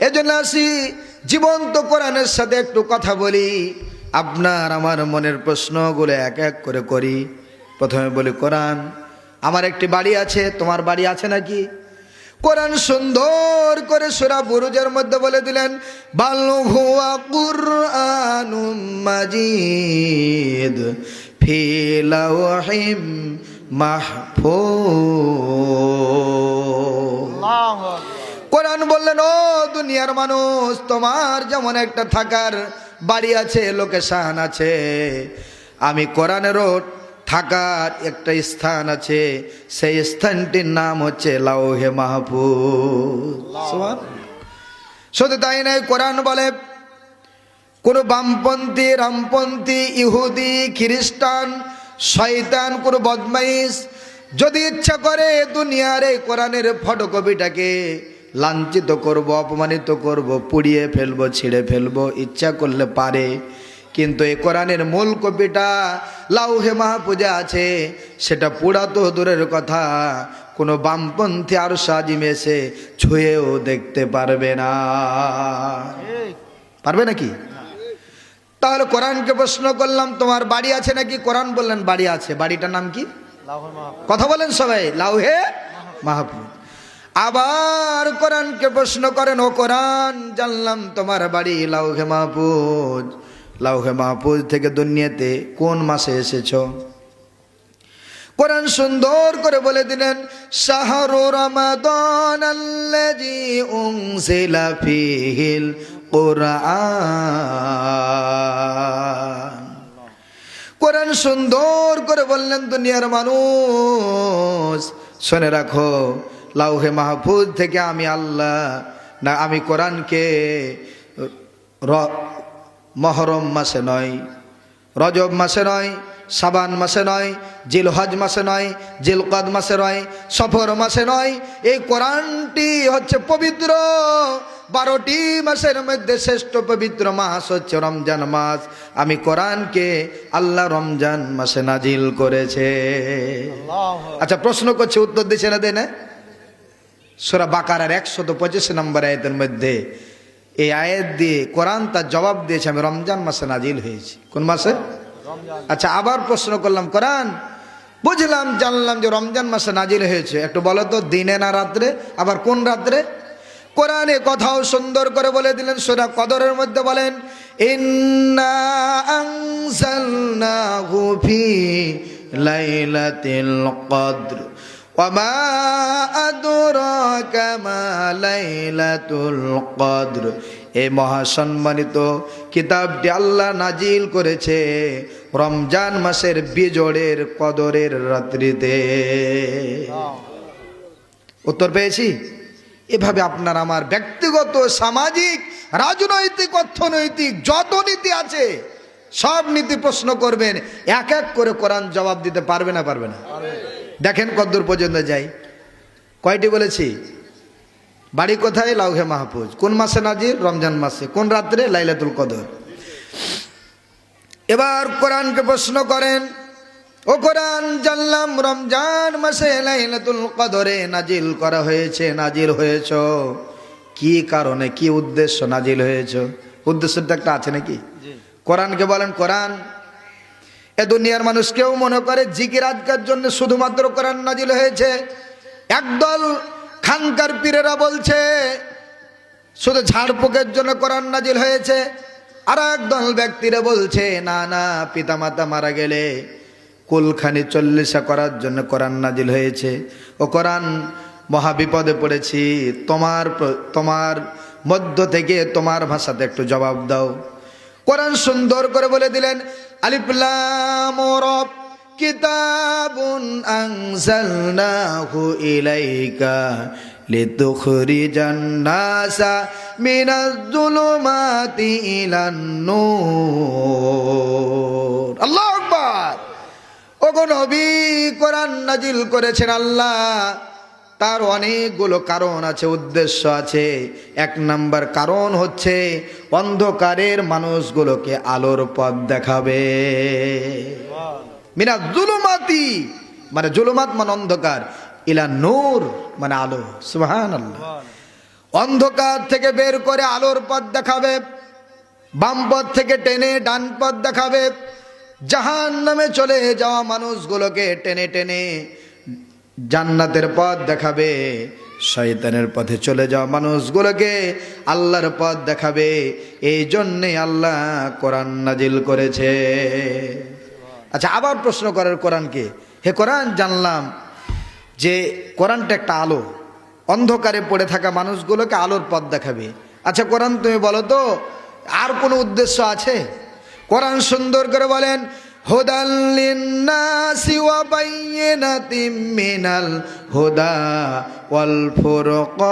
এজন্য আসি জীবন্ত কোরআনের সাথে একটু কথা বলি, আপনার আমার মনের প্রশ্নগুলো এক এক করে করি। প্রথমে বলি কোরআন। আমার একটি বাড়ি আছে, তোমার বাড়ি আছে নাকি? কোরআন সুন্দর করে সূরা বুরুজের মধ্যে বলে দিলেন, বাল হুয়া কুরআনুম মাজিদ ফি লাওহিম মাহফুজ। কোরআন বললেন, ও দুনিয়ার মানুষ, তোমার যেমন একটা থাকার বাড়ি আছে, লোকেশন আছে, আমি কোরআনেরও থাকার একটা স্থান আছে, সেই স্থানটির নাম হচ্ছে লাওহে মাহফুজ। শুধু তাই নয়, কোরআন বলে কোন বামপন্থী, রামপন্থী, ইহুদি, খ্রিস্টান, শয়তান, কোন বদমাইশ যদি ইচ্ছা করে দুনিয়ার এই কোরআনের ফটোকপিটাকে লাঞ্ছিত করব, অপমানিত করব, পুড়িয়ে ফেলবো, ছিঁড়ে ফেলবো, ইচ্ছা করলে পারে। কিন্তু এই কোরআনের মূল কপিটা লাউহে মাহফুজে আছে, সেটা পোড়া তো দূরের কথা, কোনো বামপন্থী আর সাজিম এসে ছুঁয়েও দেখতে পারবে না। পারবে নাকি? তাহলে কোরআনকে প্রশ্ন করলাম, তোমার বাড়ি আছে নাকি? কোরআন বললেন বাড়ি আছে। বাড়িটার নাম কি? কথা বলেন সবাই, লাউহে মাহফুজ। আবার কোরআনকে প্রশ্ন করেন, ও কোরআন, জানলাম তোমার বাড়ি লাউহে মাহফুজ, লাউহে মাহফুজ থেকে দুনিয়াতে কোন মাসে এসেছো? কোরআন সুন্দর করে বলে দিলেন, শাহরু রমাদান আল্লাযী উনজিলা ফীহিল কুরআন। কোরআন সুন্দর করে বললেন, দুনিয়ার মানুষ শুনে রাখো, লাউহে মাহফুজ থেকে আমি আল্লাহ না, আমি কোরআনকে মহরম মাসে নয়, রজব মাসে নয়, শাবান মাসে নয়, জিলহজ মাসে নয়, জিলকদ মাসে নয়, সফর মাসে নয়, এই কোরআনটি হচ্ছে পবিত্র 12টি মাসের মধ্যে শ্রেষ্ঠ পবিত্র মাস হচ্ছে রমজান মাস। আমি কোরআনকে আল্লাহ রমজান মাসে নাজিল করেছে। আচ্ছা, প্রশ্ন করছে, উত্তর দিচ্ছে না? দেয় না? সূরা বাকারার 125 নম্বর আয়াতের মধ্যে এই আয়াত দিয়ে কোরআন তার জবাব দিয়েছে, আমি রমজান মাসে নাজিল হয়েছি। কোন মাসে? আচ্ছা, আবার প্রশ্ন করলাম, কোরআন বুঝলাম, জানলাম যে রমজান মাসে নাজিল হয়েছে, একটু বলো তো দিনে না রাত্রে? আবার কোন রাত্রে? কোরআনে কথাও সুন্দর করে বলে দিলেন, সূরা কদরের মধ্যে বলেন, ইন্না আনজালনাহু ফি লাইলাতিল কদর ওয়া মা আদরাকা মা লাইলাতুল কদর। এই মহাসম্মানিত কিতাবটি আল্লাহ নাজিল করেছে রমজান মাসের বিজোড়ের কদরের রাত্রিতে। উত্তর পেয়েছি? এভাবে আপনার আমার ব্যক্তিগত, সামাজিক, রাজনৈতিক, অর্থনৈতিক যত নীতি আছে সব নীতি প্রশ্ন করবেন, এক এক করে কোরআন জবাব দিতে পারবে না? পারবে না? দেখেন কদ্দূর পর্যন্ত যাই। কয়টি বলেছি? বাড়ি কোথায়? লাউহে মাহফুজ। কোন মাসে নাজিল? রমজান মাসে। কোন রাত্রে? লাইলাতুল কদর। এবার কোরআনকে প্রশ্ন করেন, ও কোরআন, জানলাম রমজান মাসে লাইলাতুল কদরে নাজিল করা হয়েছে, নাজিল হয়েছ কি কারণে, কি উদ্দেশ্য নাজিল হয়েছ? উদ্দেশ্যটা একটা আছে নাকি? কোরআনকে বলেন, কোরআন এ দুনিয়ার মানুষ কেউ মনে করে জিকির আজকার জন্য শুধুমাত্র কোরআন নাজিল হয়েছে। একদল খানকার পীরেরা বলছে শুধু ঝাড়ফুঁকের জন্য কোরআন নাজিল হয়েছে, আর একদল ব্যক্তিরা বলছে না না, পিতামাতা মারা গেলে কুলখানি 40 করার জন্য কোরআন নাজিল হয়েছে। ও কোরআন, মহাবিপদে পড়েছি, তোমার মধ্য থেকে তোমার ভাষাতে একটু জবাব দাও। কোরআন সুন্দর করে বলে দিলেন, আলিফ লাম রা কিতাবুন আনজালনাহু ইলাইকা লিতুখরিজান নাসা মিনাজ যুলুমাতি ইলান নূর। আল্লাহু আকবার। ওগো নবী, কোরআন নাজিল করেছেন আল্লাহ, তার অনেকগুলো কারণ আছে, উদ্দেশ্য আছে। 1 নম্বর কারণ হচ্ছে অন্ধকারের মানুষগুলোকে আলোর পথ দেখাবে। মিনাজ যুলুমাতি মানে জুলুমাত মানে অন্ধকার, ইলা নূর মানে আলো। সুবহানাল্লাহ। অন্ধকার থেকে বের করে আলোর পথ দেখাবে, বাম পথ থেকে টেনে ডান পথ দেখাবে, জাহান্নামে চলে যাওয়া মানুষগুলোকে টেনে টেনে জান্নাতের পথ দেখাবে, শয়তানের পথে চলে যাওয়া মানুষগুলোকে আল্লাহর পথ দেখাবে। এই জন্যে আল্লাহ কোরআন নাজিল করেছে। আচ্ছা, আবার প্রশ্ন করার কোরআনকে, হে কোরআন, জানলাম যে কোরআনটা একটা আলো, অন্ধকারে পড়ে থাকা মানুষগুলোকে আলোর পথ দেখাবে। আচ্ছা কোরআন, তুমি বলো তো আর কোনো উদ্দেশ্য আছে? কোরআন সুন্দর করে বলেন, হুদাল লিন্নাসি ওয়া বাইয়িনাতিম মিনাল হুদা ওয়াল ফুরকান।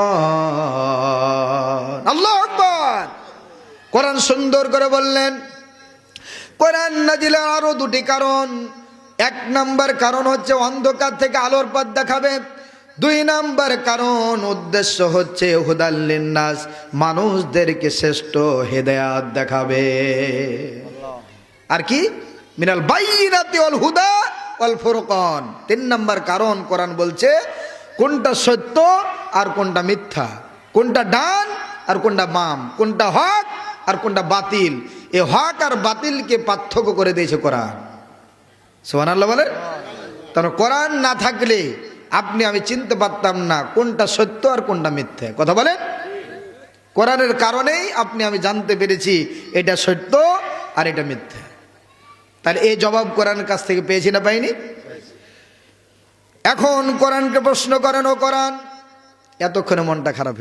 আল্লাহু আকবার। কোরআন সুন্দর করে বললেন, কোরআন নাজিলের আরো দুটি কারণ। এক নাম্বার কারণ হচ্ছে অন্ধকার থেকে আলোর পথ দেখাবে। দুই নাম্বার কারণ, উদ্দেশ্য হচ্ছে হুদাল লিন্নাস, মানুষদেরকে শ্রেষ্ঠ হেদায়েত দেখাবে। আর কি? মিনাল বাইয়িনাতি ওয়াল হুদা ওয়াল ফুরকান। তিন নাম্বার কারণ, কোরআন বলছে কোনটা সত্য আর কোনটা মিথ্যা, কোনটা ডান আর কোনটা বাম, কোনটা হক আর কোনটা বাতিল। এই হক আর বাতিলকে পার্থক্য করে দিয়েছে কোরআন। সুবহানাল্লাহ বলেন। তার কোরআন না থাকলে আপনি আমি চিনতে পারতাম না কোনটা সত্য আর কোনটা মিথ্যা। কথা বলেন। কোরআনের কারণেই আপনি আমি জানতে পেরেছি এটা সত্য আর এটা মিথ্যা। তাহলে এই জবাব কোরআনের কাছ থেকে পেয়েছি না পাইনি? এখন কোরআনকে প্রশ্ন করেন, ও কোরআন, এতক্ষণে মনটা খারাপ